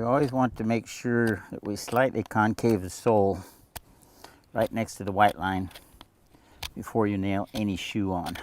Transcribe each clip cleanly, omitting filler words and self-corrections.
We always want to make sure that we slightly concave the sole right next to the white line before you nail any shoe on.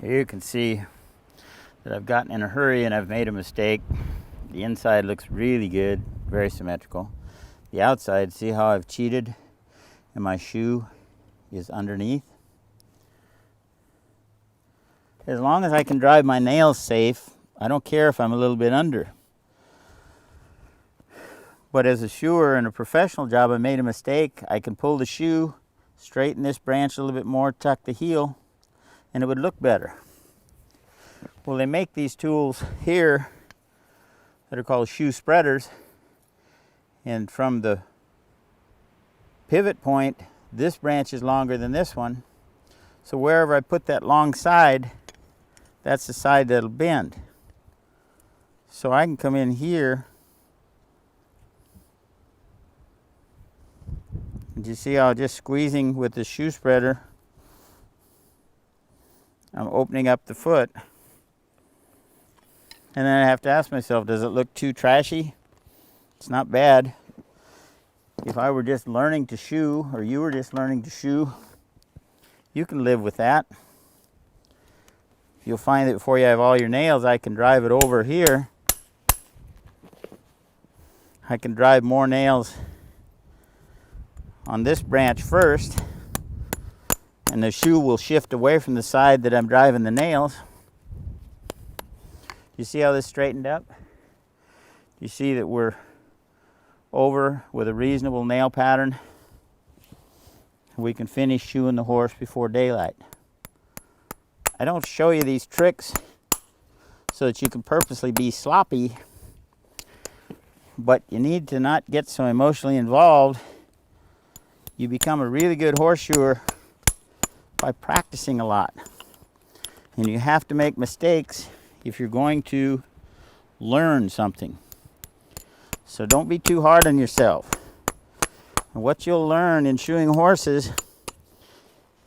Here you can see that I've gotten in a hurry and I've made a mistake. The inside looks really good, very symmetrical. The outside, see how I've cheated and my shoe is underneath? As long as I can drive my nails safe, I don't care if I'm a little bit under. But as a shoer in a professional job, I made a mistake. I can pull the shoe, straighten this branch a little bit more, tuck the heel, and it would look better. Well, they make these tools here that are called shoe spreaders, and from the pivot point, this branch is longer than this one, so wherever I put that long side, that's the side that'll bend. So I can come in here, and you see how just squeezing with the shoe spreader, I'm opening up the foot. And then I have to ask myself, does it look too trashy? It's not bad. If I were just learning to shoe, or you were just learning to shoe, you can live with that. You'll find that before you have all your nails, I can drive it over here. I can drive more nails on this branch first, and the shoe will shift away from the side that I'm driving the nails. You see how this straightened up? You see that we're over with a reasonable nail pattern. We can finish shoeing the horse before daylight. I don't show you these tricks so that you can purposely be sloppy, but you need to not get so emotionally involved. You become a really good horseshoer by practicing a lot. And you have to make mistakes if you're going to learn something. So don't be too hard on yourself. And what you'll learn in shoeing horses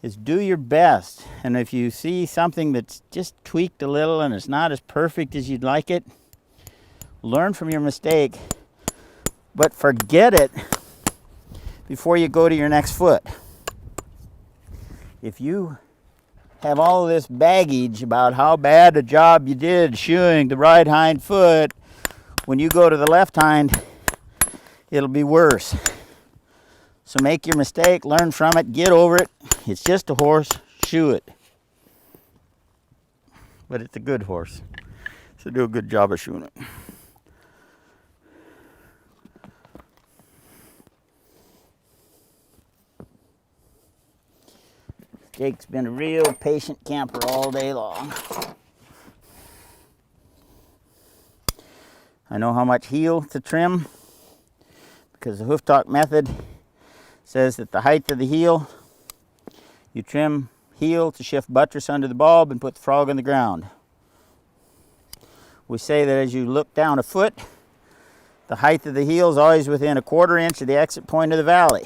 is do your best. And if you see something that's just tweaked a little and it's not as perfect as you'd like it, learn from your mistake, but forget it before you go to your next foot. If you have all of this baggage about how bad a job you did shoeing the right hind foot, when you go to the left hind, it'll be worse. So make your mistake, learn from it, get over it. It's just a horse, shoe it. But it's a good horse, so do a good job of shoeing it. Jake's been a real patient camper all day long. I know how much heel to trim because the Hooftalk method says that the height of the heel, you trim heel to shift buttress under the bulb and put the frog on the ground. We say that as you look down a foot, the height of the heel is always within a 1/4 inch of the exit point of the valley.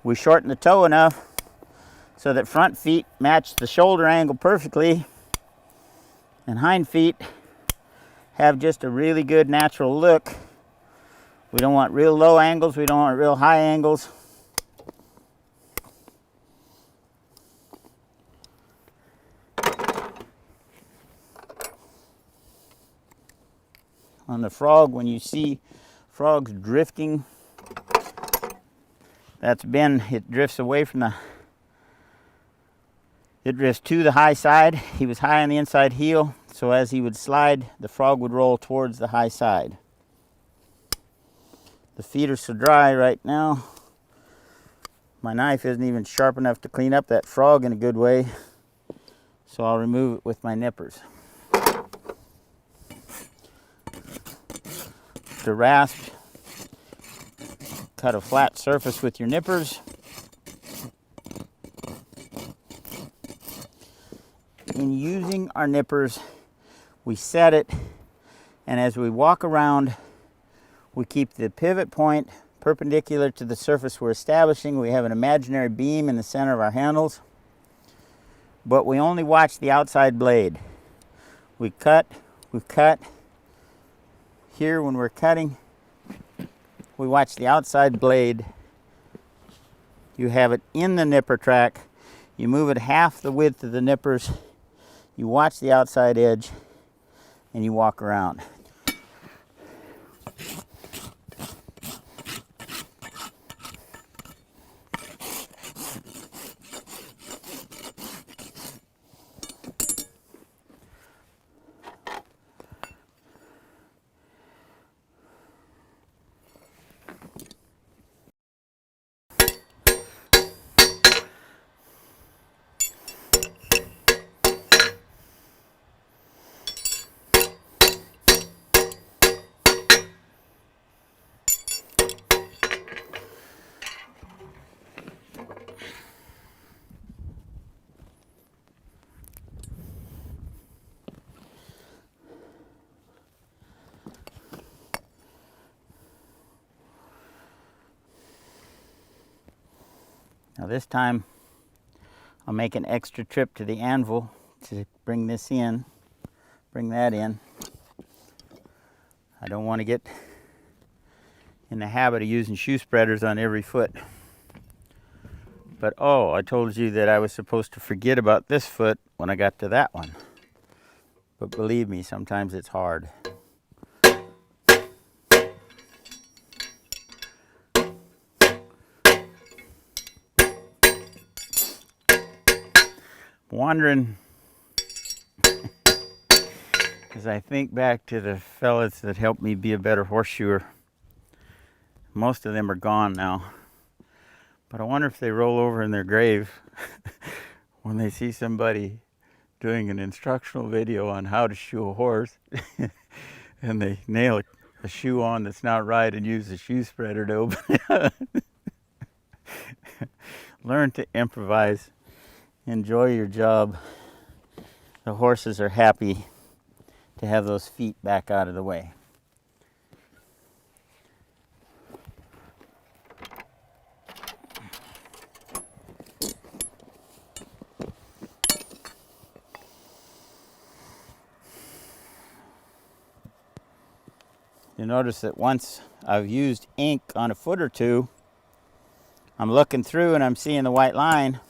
We shorten the toe enough so that front feet match the shoulder angle perfectly, and hind feet have just a really good natural look. We don't want real low angles, we don't want real high angles. On the frog, when you see frogs drifting, it drifts away from it drifts to the high side. He was high on the inside heel, so as he would slide, the frog would roll towards the high side. The feet are so dry right now. My knife isn't even sharp enough to clean up that frog in a good way, so I'll remove it with my nippers. To rasp, cut a flat surface with your nippers. In using our nippers, we set it, and as we walk around, we keep the pivot point perpendicular to the surface we're establishing. We have an imaginary beam in the center of our handles, but we only watch the outside blade. We cut. Here, when we're cutting, we watch the outside blade. You have it in the nipper track. You move it half the width of the nippers. You watch the outside edge, and you walk around. Now this time, I'll make an extra trip to the anvil to bring this in, bring that in. I don't want to get in the habit of using shoe spreaders on every foot. But oh, I told you that I was supposed to forget about this foot when I got to that one. But believe me, sometimes it's hard. Wondering, as I think back to the fellas that helped me be a better horseshoer, most of them are gone now, but I wonder if they roll over in their grave when they see somebody doing an instructional video on how to shoe a horse and they nail a shoe on that's not right and use a shoe spreader to open it. Learn to improvise. Enjoy your job. The horses are happy to have those feet back out of the way. You notice that once I've used ink on a foot or two, I'm looking through and I'm seeing the white line,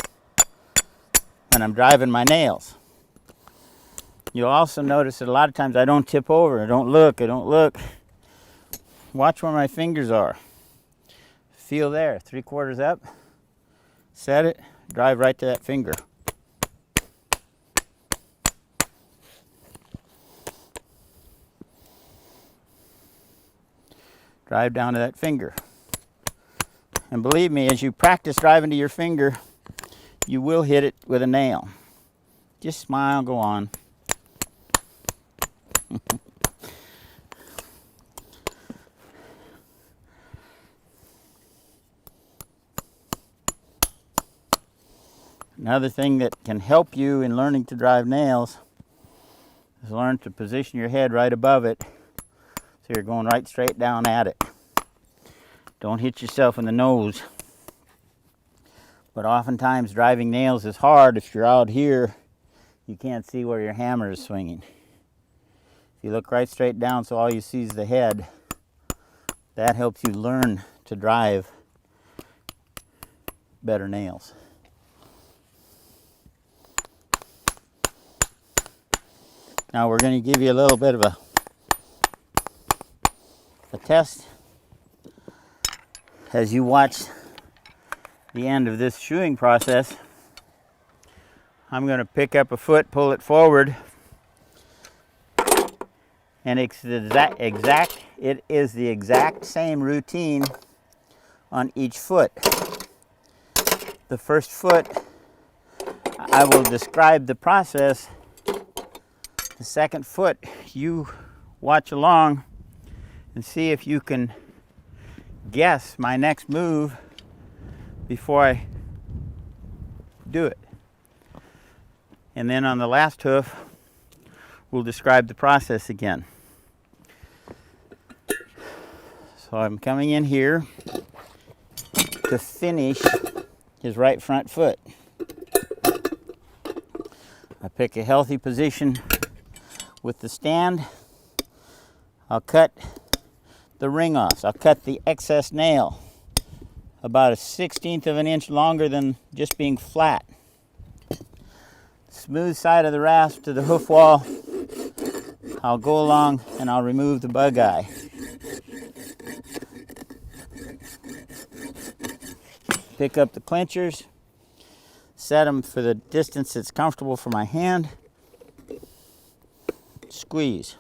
and I'm driving my nails. You'll also notice that a lot of times I don't tip over, I don't look. Watch where my fingers are. Feel there, 3/4 up, set it, drive right to that finger. Drive down to that finger. And believe me, as you practice driving to your finger, you will hit it with a nail. Just smile, go on. Another thing that can help you in learning to drive nails is learn to position your head right above it so you're going right straight down at it. Don't hit yourself in the nose. But oftentimes driving nails is hard. If you're out here, you can't see where your hammer is swinging. If you look right straight down so all you see is the head, that helps you learn to drive better nails. Now we're going to give you a little bit of a test as you watch the end of this shoeing process. I'm going to pick up a foot, pull it forward, and it's the exact It is the exact same routine on each foot. The first foot, I will describe the process. The second foot, you watch along and see if you can guess my next move before I do it. And then on the last hoof, we'll describe the process again. So I'm coming in here to finish his right front foot. I pick a healthy position with the stand. I'll cut the ring off. So I'll cut the excess nail about 1/16 of an inch longer than just being flat. Smooth side of the rasp to the hoof wall. I'll go along and I'll remove the bug eye. Pick up the clinchers, set them for the distance that's comfortable for my hand. Squeeze.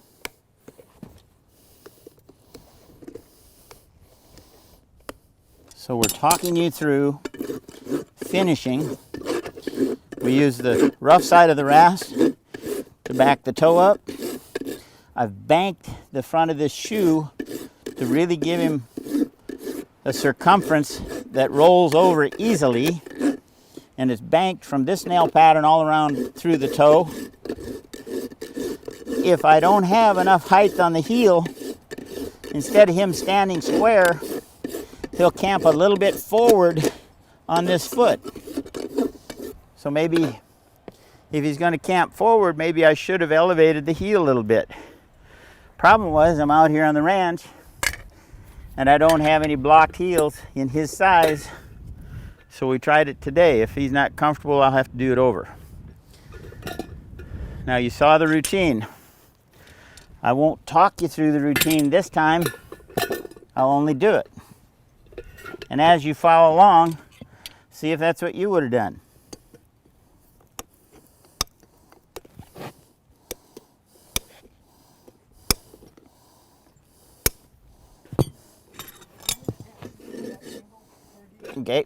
So we're talking you through finishing. We use the rough side of the rasp to back the toe up. I've banked the front of this shoe to really give him a circumference that rolls over easily, and it's banked from this nail pattern all around through the toe. If I don't have enough height on the heel, instead of him standing square, he'll camp a little bit forward on this foot. So maybe if he's going to camp forward, maybe I should have elevated the heel a little bit. Problem was, I'm out here on the ranch and I don't have any blocked heels in his size, so we tried it today. If he's not comfortable, I'll have to do it over. Now you saw the routine. I won't talk you through the routine this time. I'll only do it. And as you follow along, see if that's what you would have done. Okay.